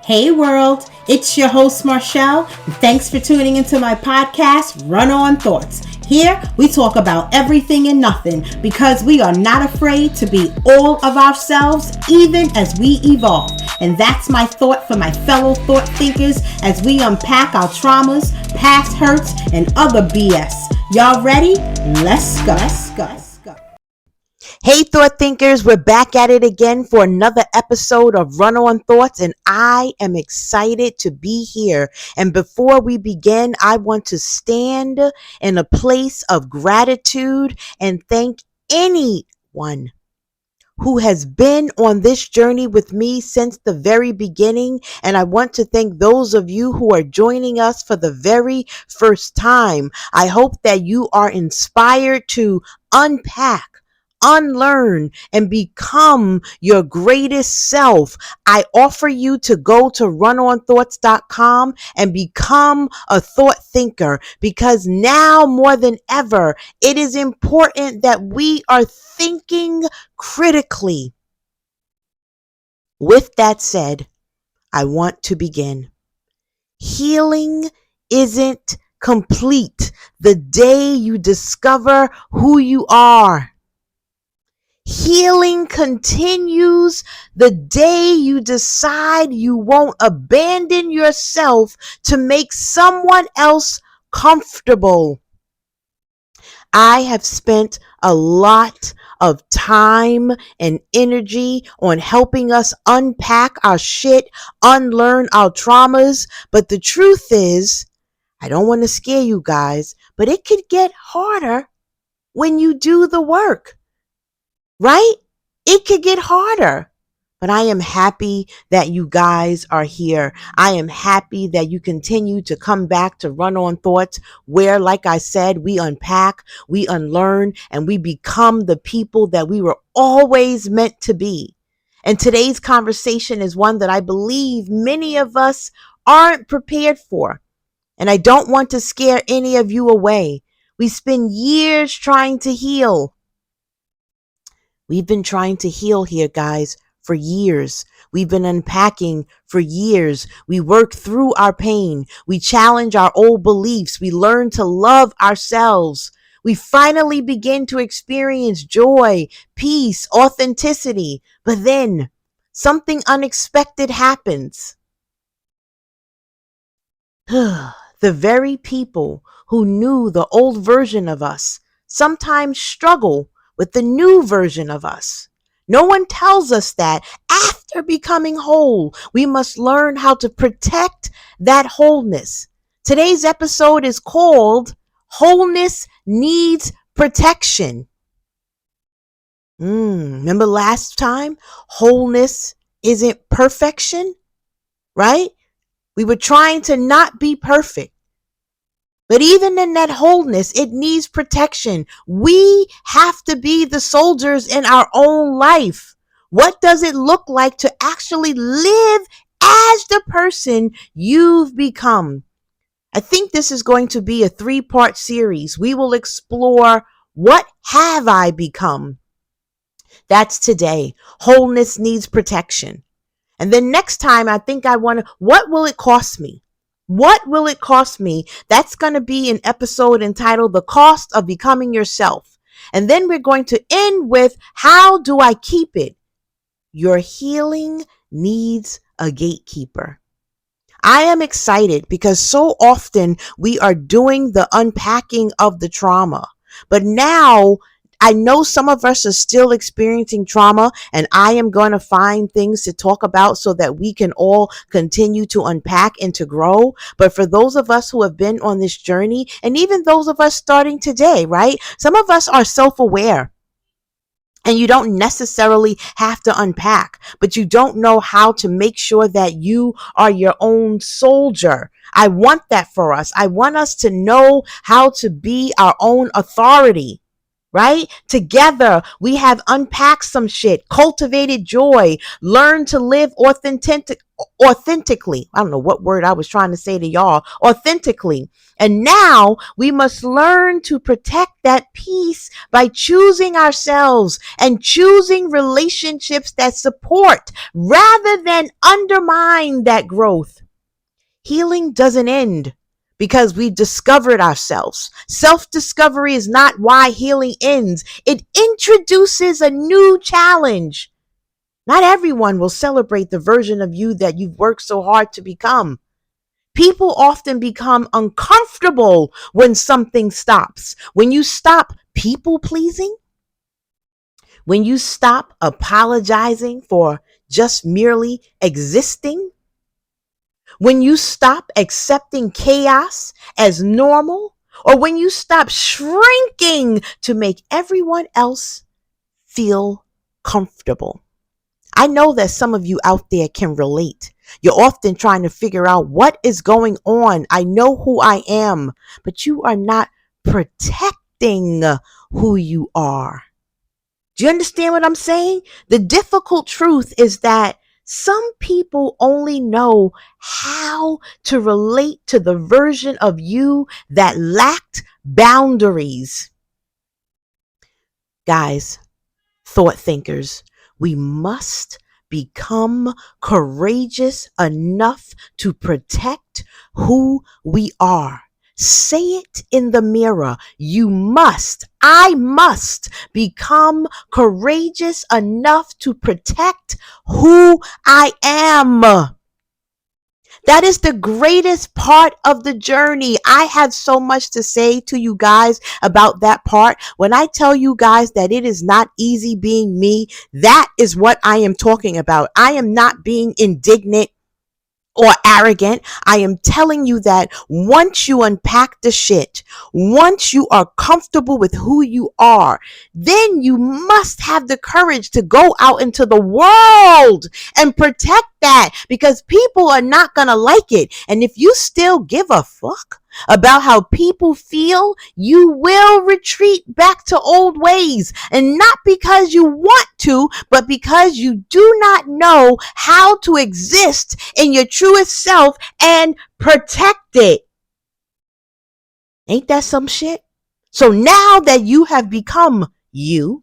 Hey world, it's your host Marshall. Thanks for tuning into my podcast, Run On Thoughts. Here we talk about everything and nothing because we are not afraid to be all of ourselves even as we evolve. And that's my thought for my fellow thought thinkers as we unpack our traumas, past hurts, and other BS. Y'all ready? Let's go. Hey thought thinkers, we're back at it again for another episode of Run On Thoughts, and I am excited to be here. And before we begin, I want to stand in a place of gratitude and thank anyone who has been on this journey with me since the very beginning. And I want to thank those of you who are joining us for the very first time. I hope that you are inspired to unpack, unlearn, and become your greatest self. I offer you to go to runONthoughts.com and become a thought thinker, because now more than ever, it is important that we are thinking critically. With that said, I want to begin. Healing isn't complete the day you discover who you are. Healing continues the day you decide you won't abandon yourself to make someone else comfortable. I have spent a lot of time and energy on helping us unpack our shit, unlearn our traumas, but the truth is, I don't want to scare you guys, but it could get harder when you do the work. Right? It could get harder, but I am happy that you guys are here. I am happy that you continue to come back to Run On Thoughts, where, like I said, we unpack, we unlearn, and we become the people that we were always meant to be. And today's conversation is one that I believe many of us aren't prepared for. And I don't want to scare any of you away. We spend years trying to heal. We've been trying to heal here, guys, for years. We've been unpacking for years. We work through our pain. We challenge our old beliefs. We learn to love ourselves. We finally begin to experience joy, peace, authenticity. But then something unexpected happens. The very people who knew the old version of us sometimes struggle with the new version of us. No one tells us that after becoming whole, we must learn how to protect that wholeness. Today's episode is called Wholeness Needs Protection. Remember last time? Wholeness isn't perfection, right? We were trying to not be perfect. But even in that wholeness, it needs protection. We have to be the soldiers in our own life. What does it look like to actually live as the person you've become? I think this is going to be a 3-part series. We will explore, what have I become? That's today. Wholeness needs protection. And then next time, I think what will it cost me? What will it cost me? That's going to be an episode entitled The Cost of Becoming Yourself. And then we're going to end with, how do I keep it? Your healing needs a gatekeeper. I am excited because so often we are doing the unpacking of the trauma. But now I know some of us are still experiencing trauma, and I am going to find things to talk about so that we can all continue to unpack and to grow. But for those of us who have been on this journey, and even those of us starting today, right? Some of us are self-aware. And you don't necessarily have to unpack, but you don't know how to make sure that you are your own soldier. I want that for us. I want us to know how to be our own authority. right? Together, we have unpacked some shit, cultivated joy, learned to live authentically. I don't know what word I was trying to say to y'all, authentically. And now we must learn to protect that peace by choosing ourselves and choosing relationships that support rather than undermine that growth. Healing doesn't end because we discovered ourselves. Self-discovery is not why healing ends. It introduces a new challenge. Not everyone will celebrate the version of you that you've worked so hard to become. People often become uncomfortable when something stops. When you stop people pleasing, when you stop apologizing for just merely existing, when you stop accepting chaos as normal, or when you stop shrinking to make everyone else feel comfortable. I know that some of you out there can relate. You're often trying to figure out what is going on. I know who I am, but you are not protecting who you are. Do you understand what I'm saying? The difficult truth is that some people only know how to relate to the version of you that lacked boundaries. Guys, thought thinkers, we must become courageous enough to protect who we are. Say it in the mirror. I must become courageous enough to protect who I am. That is the greatest part of the journey. I have so much to say to you guys about that part. When I tell you guys that it is not easy being me, that is what I am talking about. I am not being indignant or arrogant. I am telling you that once you unpack the shit, once you are comfortable with who you are, then you must have the courage to go out into the world and protect that, because people are not going to like it. And if you still give a fuck about how people feel, you will retreat back to old ways. And not because you want to, but because you do not know how to exist in your truest self and protect it. Ain't that some shit? So now that you have become you,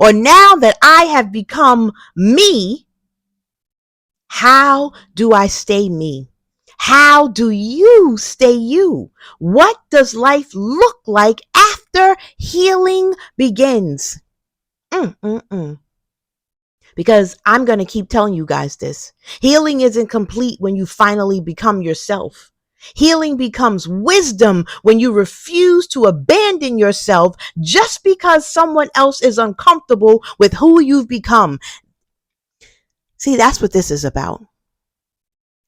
or now that I have become me, how do I stay me? How do you stay you? What does life look like after healing begins? Because I'm going to keep telling you guys this. Healing isn't complete when you finally become yourself. Healing becomes wisdom when you refuse to abandon yourself just because someone else is uncomfortable with who you've become. See, that's what this is about.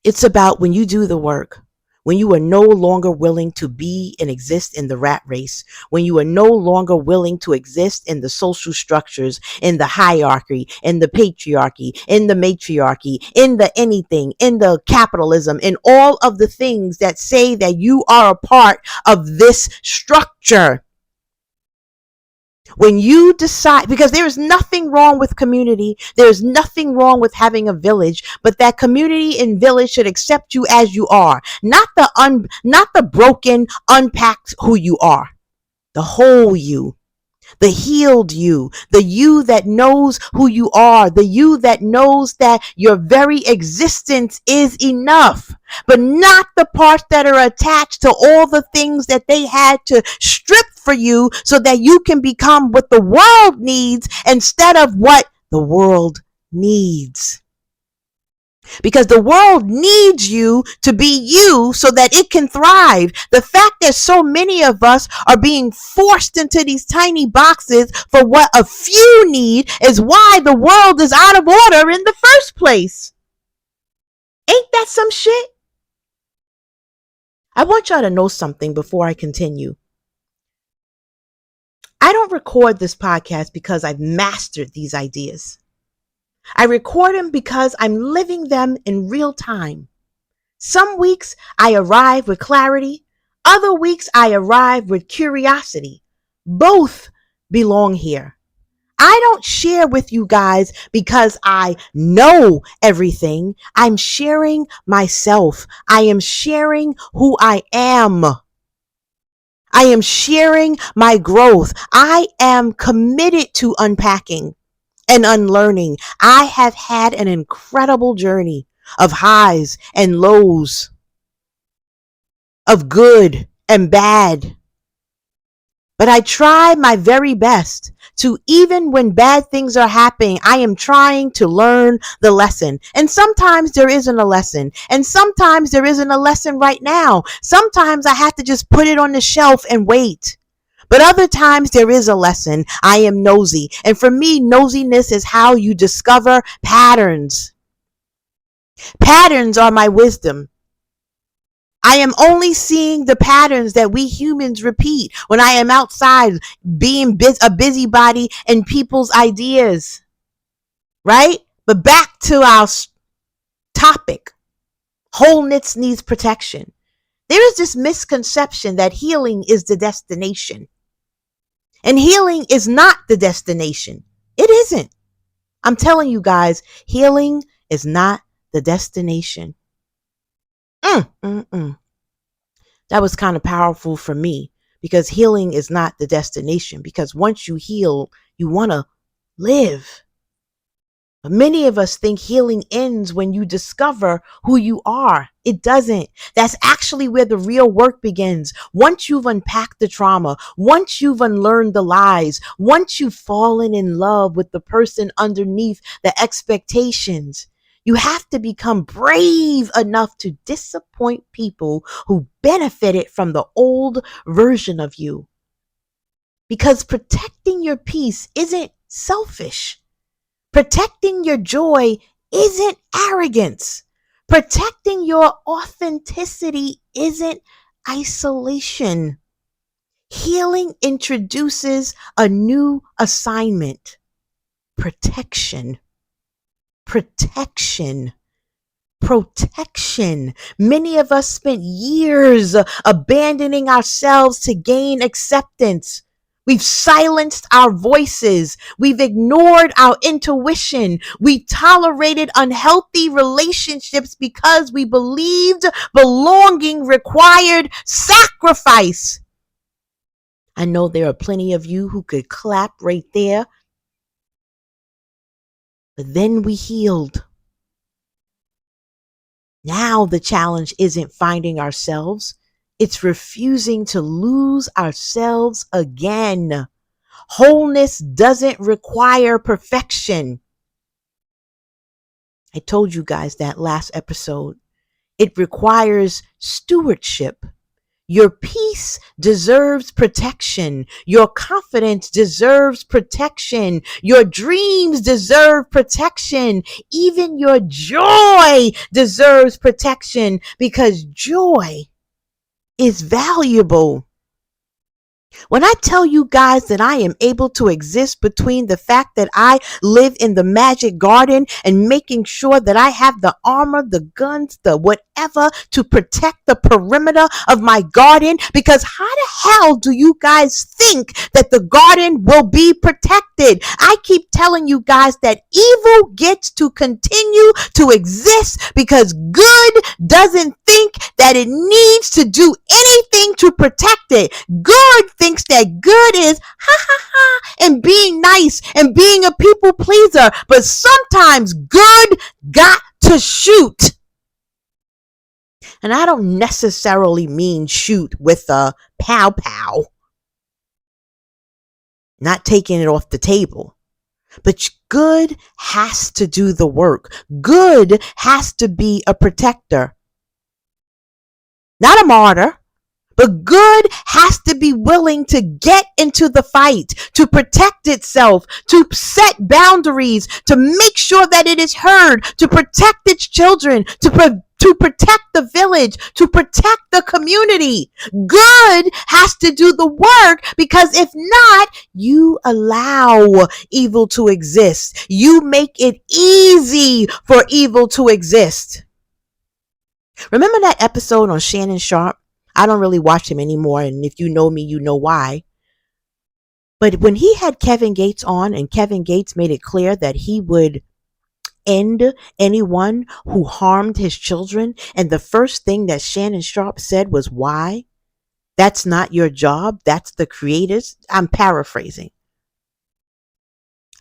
It's about when you do the work, when you are no longer willing to be and exist in the rat race, when you are no longer willing to exist in the social structures, in the hierarchy, in the patriarchy, in the matriarchy, in the anything, in the capitalism, in all of the things that say that you are a part of this structure. When you decide, because there is nothing wrong with community, there is nothing wrong with having a village, but that community and village should accept you as you are, not the broken, unpacked who you are, the whole you, the healed you, the you that knows who you are, the you that knows that your very existence is enough, but not the parts that are attached to all the things that they had to strip for you so that you can become what the world needs instead of what the world needs. Because the world needs you to be you so that it can thrive. The fact that so many of us are being forced into these tiny boxes for what a few need is why the world is out of order in the first place. Ain't that some shit? I want y'all to know something before I continue. I don't record this podcast because I've mastered these ideas. I record them because I'm living them in real time. Some weeks I arrive with clarity. Other weeks I arrive with curiosity. Both belong here. I don't share with you guys because I know everything. I'm sharing myself. I am sharing who I am. I am sharing my growth. I am committed to unpacking and unlearning. I have had an incredible journey of highs and lows, of good and bad. But I try my very best to, even when bad things are happening, I am trying to learn the lesson. And sometimes there isn't a lesson. And sometimes there isn't a lesson right now. Sometimes I have to just put it on the shelf and wait. But other times there is a lesson. I am nosy. And for me, nosiness is how you discover patterns. Patterns are my wisdom. I am only seeing the patterns that we humans repeat when I am outside being a busybody in people's ideas, right? But back to our topic, wholeness needs protection. There is this misconception that healing is the destination. And healing is not the destination. It isn't. I'm telling you guys, healing is not the destination. That was kind of powerful for me, because healing is not the destination. Because once you heal, you want to live. But many of us think healing ends when you discover who you are. It doesn't. That's actually where the real work begins. Once you've unpacked the trauma, once you've unlearned the lies, once you've fallen in love with the person underneath the expectations, you have to become brave enough to disappoint people who benefited from the old version of you. Because protecting your peace isn't selfish. Protecting your joy isn't arrogance. Protecting your authenticity isn't isolation. Healing introduces a new assignment: protection. Protection. Protection. Many of us spent years abandoning ourselves to gain acceptance. We've silenced our voices. We've ignored our intuition. We tolerated unhealthy relationships because we believed belonging required sacrifice. I know there are plenty of you who could clap right there. But then we healed. Now the challenge isn't finding ourselves. It's refusing to lose ourselves again. Wholeness doesn't require perfection. I told you guys that last episode. It requires stewardship. Your peace deserves protection. Your confidence deserves protection. Your dreams deserve protection. Even your joy deserves protection, because joy is valuable. When I tell you guys that I am able to exist between the fact that I live in the magic garden and making sure that I have the armor, the guns, the whatever to protect the perimeter of my garden, because how the hell do you guys think that the garden will be protected? I keep telling you guys that evil gets to continue to exist because good doesn't think that it needs to do anything to protect it. Good thinks that good is ha ha ha and being nice and being a people pleaser, but sometimes good got to shoot. And I don't necessarily mean shoot with a pow pow, not taking it off the table. But good has to do the work. Good has to be a protector, not a martyr. But good has to be willing to get into the fight, to protect itself, to set boundaries, to make sure that it is heard, to protect its children, to protect the village, to protect the community. Good has to do the work, because if not, you allow evil to exist. You make it easy for evil to exist. Remember that episode on Shannon Sharp? I don't really watch him anymore, and if you know me, you know why. But when he had Kevin Gates on and Kevin Gates made it clear that he would end anyone who harmed his children, and the first thing that Shannon Sharpe said was, why? That's not your job. That's the creators. I'm paraphrasing.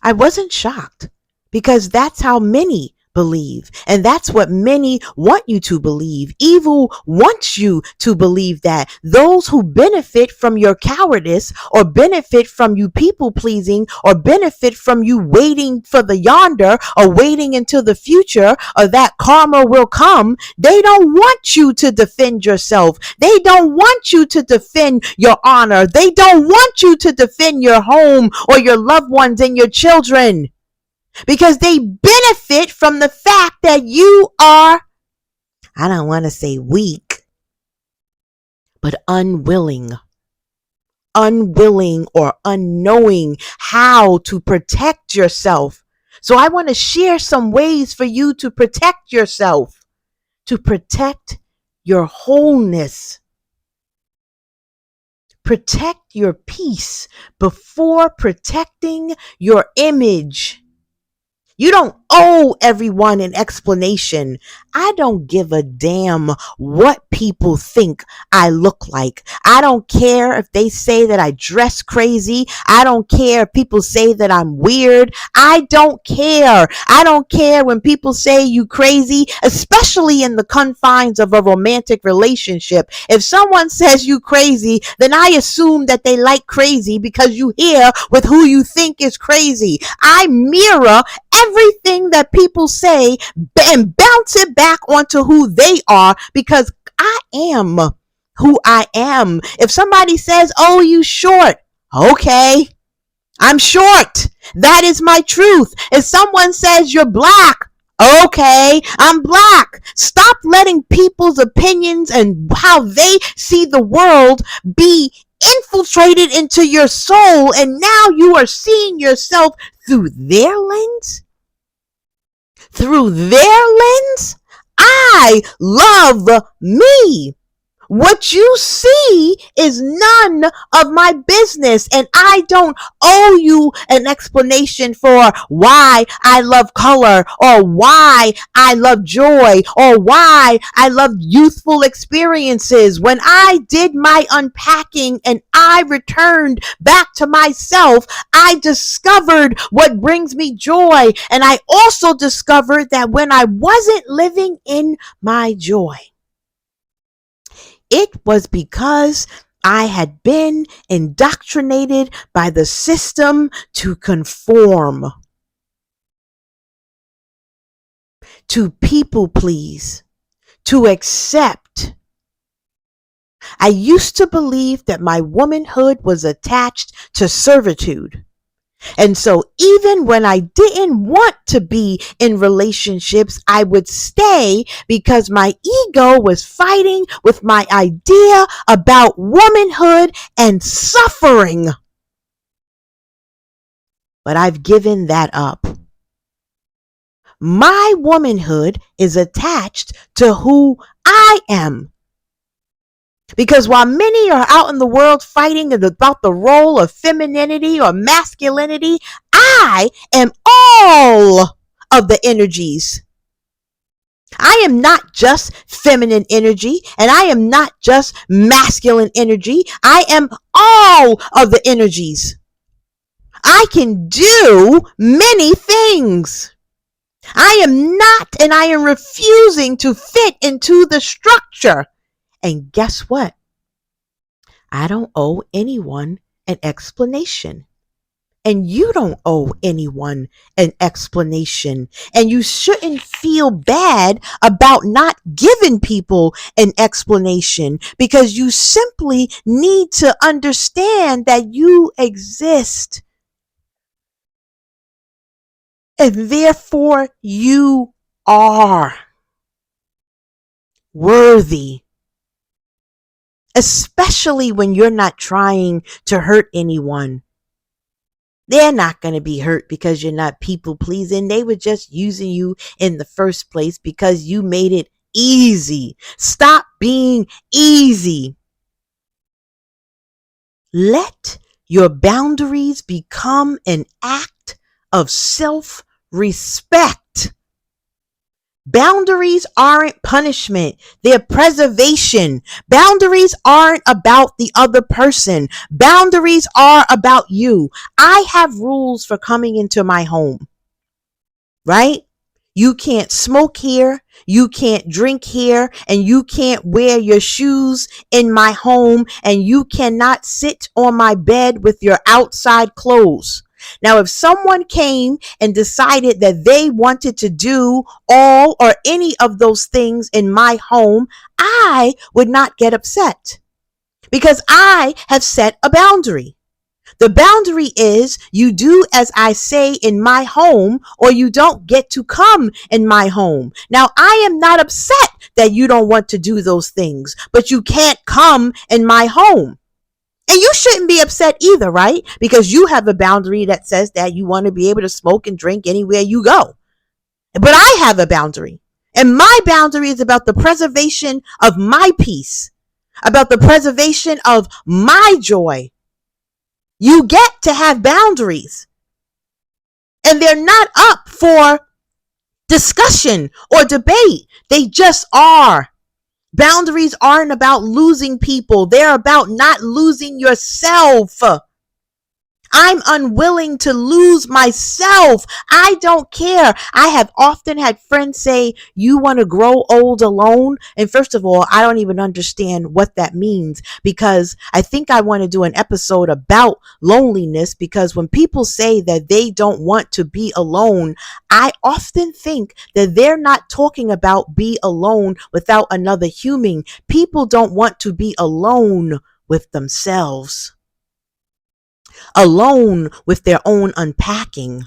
I wasn't shocked because that's how many believe. And that's what many want you to believe. Evil wants you to believe that. Those who benefit from your cowardice or benefit from you people pleasing or benefit from you waiting for the yonder or waiting until the future or that karma will come, they don't want you to defend yourself. They don't want you to defend your honor. They don't want you to defend your home or your loved ones and your children, because they benefit from the fact that you are, I don't want to say weak, but unwilling or unknowing how to protect yourself. So I want to share some ways for you to protect yourself, to protect your wholeness. Protect your peace before protecting your image. You don't owe everyone an explanation. I don't give a damn what people think I look like. I don't care if they say that I dress crazy. I don't care if people say that I'm weird. I don't care. I don't care when people say you crazy, especially in the confines of a romantic relationship. If someone says you crazy, then I assume that they like crazy because you here with who you think is crazy. I mirror everything that people say and bounce it back onto who they are, because I am who I am. If somebody says, oh, you short, okay, I'm short. That is my truth. If someone says you're black, okay, I'm black. Stop letting people's opinions and how they see the world be infiltrated into your soul, and now you are seeing yourself through their lens. Through their lens, I love me. What you see is none of my business, and I don't owe you an explanation for why I love color or why I love joy or why I love youthful experiences. When I did my unpacking and I returned back to myself, I discovered what brings me joy, and I also discovered that when I wasn't living in my joy, it was because I had been indoctrinated by the system to conform, to people please, to accept. I used to believe that my womanhood was attached to servitude. And so even when I didn't want to be in relationships, I would stay because my ego was fighting with my idea about womanhood and suffering. But I've given that up. My womanhood is attached to who I am. Because while many are out in the world fighting about the role of femininity or masculinity, I am all of the energies. I am not just feminine energy, and I am not just masculine energy. I am all of the energies. I can do many things. I am not, and I am refusing to fit into the structure. And guess what? I don't owe anyone an explanation. And you don't owe anyone an explanation. And you shouldn't feel bad about not giving people an explanation, because you simply need to understand that you exist. And therefore you are worthy. Especially when you're not trying to hurt anyone. They're not going to be hurt because you're not people pleasing. They were just using you in the first place because you made it easy. Stop being easy. Let Your boundaries become an act of self-respect. Boundaries aren't punishment. They're preservation. Boundaries aren't about the other person. Boundaries are about you. I have rules for coming into my home, right? You can't smoke here. You can't drink here, and you can't wear your shoes in my home, and you cannot sit on my bed with your outside clothes. Now, if someone came and decided that they wanted to do all or any of those things in my home, I would not get upset because I have set a boundary. The boundary is you do as I say in my home, or you don't get to come in my home. Now, I am not upset that you don't want to do those things, but you can't come in my home. And you shouldn't be upset either, right? Because you have a boundary that says that you want to be able to smoke and drink anywhere you go. But I have a boundary. And my boundary is about the preservation of my peace, about the preservation of my joy. You get to have boundaries. And they're not up for discussion or debate. They just are. Boundaries aren't about losing people. They're about not losing yourself. I'm unwilling to lose myself. I don't care. I have often had friends say, you want to grow old alone? And first of all, I don't even understand what that means, because I think I want to do an episode about loneliness, because when people say that they don't want to be alone, I often think that they're not talking about be alone without another human. People don't want to be alone with themselves. Alone with their own unpacking,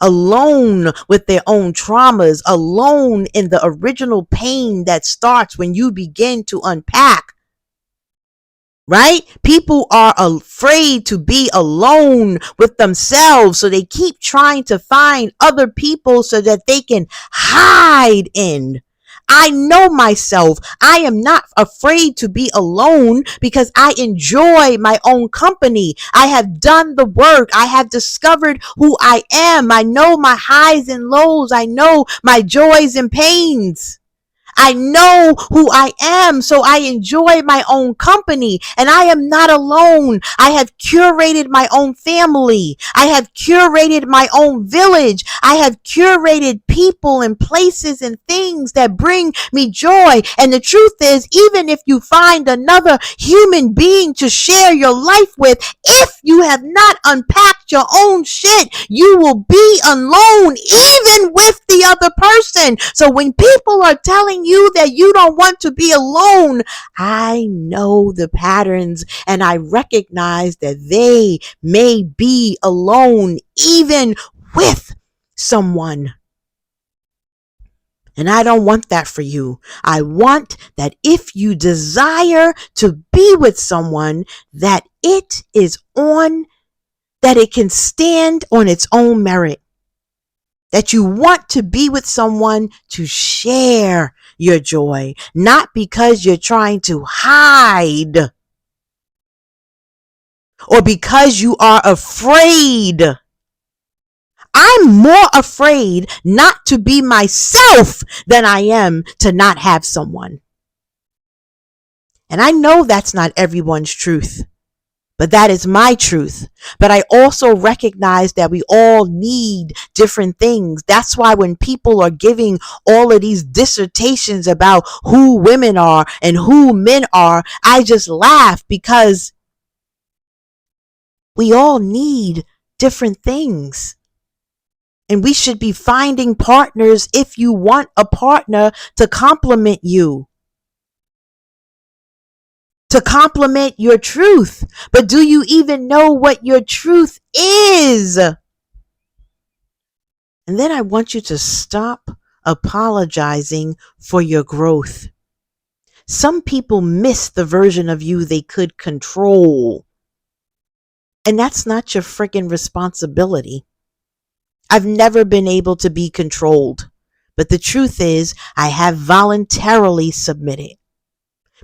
alone with their own traumas, alone in the original pain that starts when you begin to unpack. Right? People are afraid to be alone with themselves, so they keep trying to find other people so that they can hide in. I know myself. I am not afraid to be alone because I enjoy my own company. I have done the work. I have discovered who I am. I know my highs and lows. I know my joys and pains. I know who I am, so I enjoy my own company, and I am not alone. I have curated my own family. I have curated my own village. I have curated people and places and things that bring me joy. And the truth is, even if you find another human being to share your life with, if you have not unpacked your own shit, you will be alone, even with the other person. So when people are telling you that you don't want to be alone, I know the patterns, and I recognize that they may be alone even with someone. And I don't want that for you. I want that if you desire to be with someone, that it can stand on its own merit. That you want to be with someone to share your joy, not because you're trying to hide or because you are afraid. I'm more afraid not to be myself than I am to not have someone. And I know that's not everyone's truth, but that is my truth. But I also recognize that we all need different things. That's why when people are giving all of these dissertations about who women are and who men are, I just laugh, because we all need different things. And we should be finding partners if you want a partner to complement you, to complement your truth. But do you even know what your truth is? And then I want you to stop apologizing for your growth. Some people miss the version of you they could control. And that's not your freaking responsibility. I've never been able to be controlled. But the truth is, I have voluntarily submitted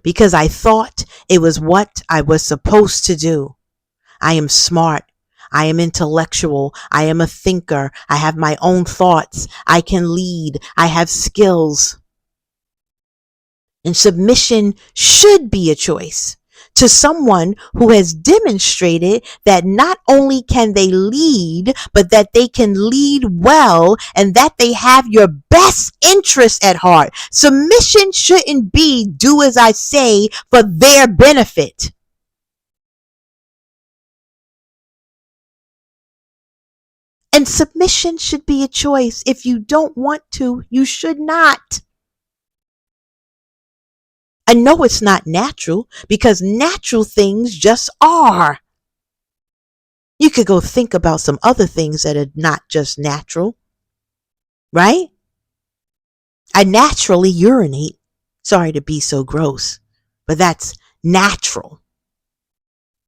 because I thought it was what I was supposed to do. I am smart. I am intellectual. I am a thinker. I have my own thoughts. I can lead. I have skills. And submission should be a choice to someone who has demonstrated that not only can they lead, but that they can lead well and that they have your best interest at heart. Submission shouldn't be do as I say for their benefit. And submission should be a choice. If you don't want to, you should not. I know it's not natural because natural things just are. You could go think about some other things that are not just natural, right? I naturally urinate. Sorry to be so gross, but that's natural.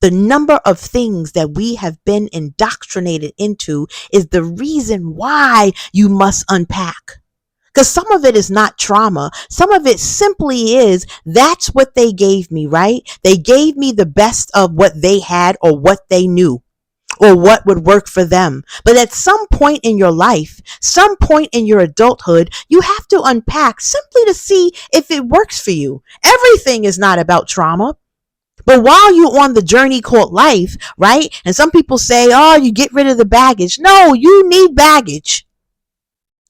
The number of things that we have been indoctrinated into is the reason why you must unpack. Because some of it is not trauma. Some of it simply is that's what they gave me, right? They gave me the best of what they had or what they knew or what would work for them. But at some point in your life, some point in your adulthood, you have to unpack simply to see if it works for you. Everything is not about trauma. But while you're on the journey called life, right? And some people say, oh, you get rid of the baggage. No, you need baggage.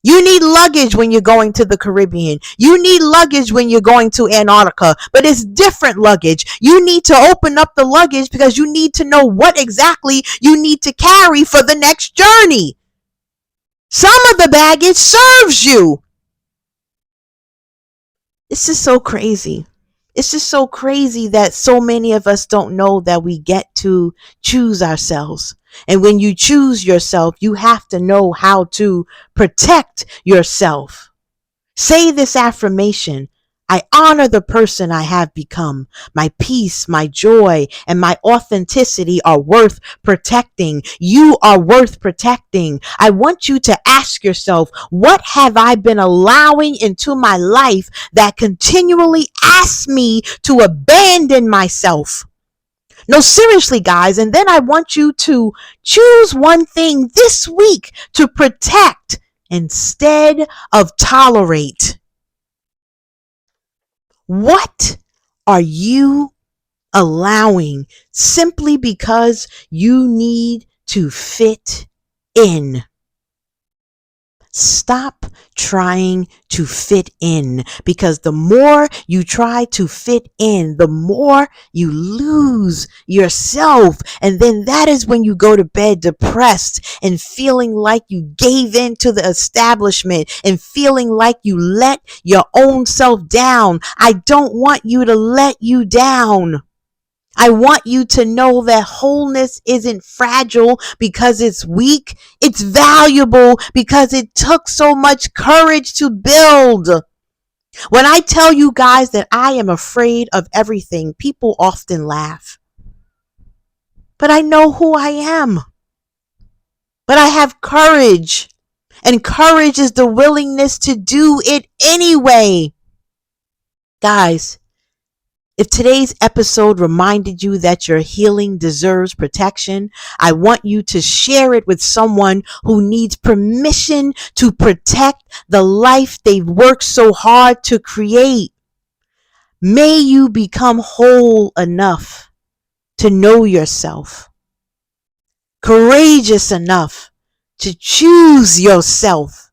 You need luggage when you're going to the Caribbean. You need luggage when you're going to Antarctica, but it's different luggage. You need to open up the luggage because you need to know what exactly you need to carry for the next journey. Some of the baggage serves you. This is so crazy. It's just so crazy that so many of us don't know that we get to choose ourselves. And when you choose yourself, you have to know how to protect yourself. Say this affirmation. I honor the person I have become. My peace, my joy, and my authenticity are worth protecting. You are worth protecting. I want you to ask yourself, what have I been allowing into my life that continually asks me to abandon myself? No, seriously, guys. And then I want you to choose one thing this week to protect instead of tolerate. What are you allowing simply because you need to fit in? Stop trying to fit in, because the more you try to fit in, the more you lose yourself. And then that is when you go to bed depressed and feeling like you gave in to the establishment and feeling like you let your own self down. I don't want you to let you down. I want you to know that wholeness isn't fragile because it's weak. It's valuable because it took so much courage to build. When I tell you guys that I am afraid of everything, people often laugh. But I know who I am. But I have courage. And courage is the willingness to do it anyway. Guys, if today's episode reminded you that your healing deserves protection, I want you to share it with someone who needs permission to protect the life they've worked so hard to create. May you become whole enough to know yourself, courageous enough to choose yourself,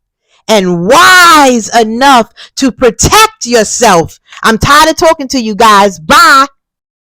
and wise enough to protect yourself. I'm tired of talking to you guys. Bye.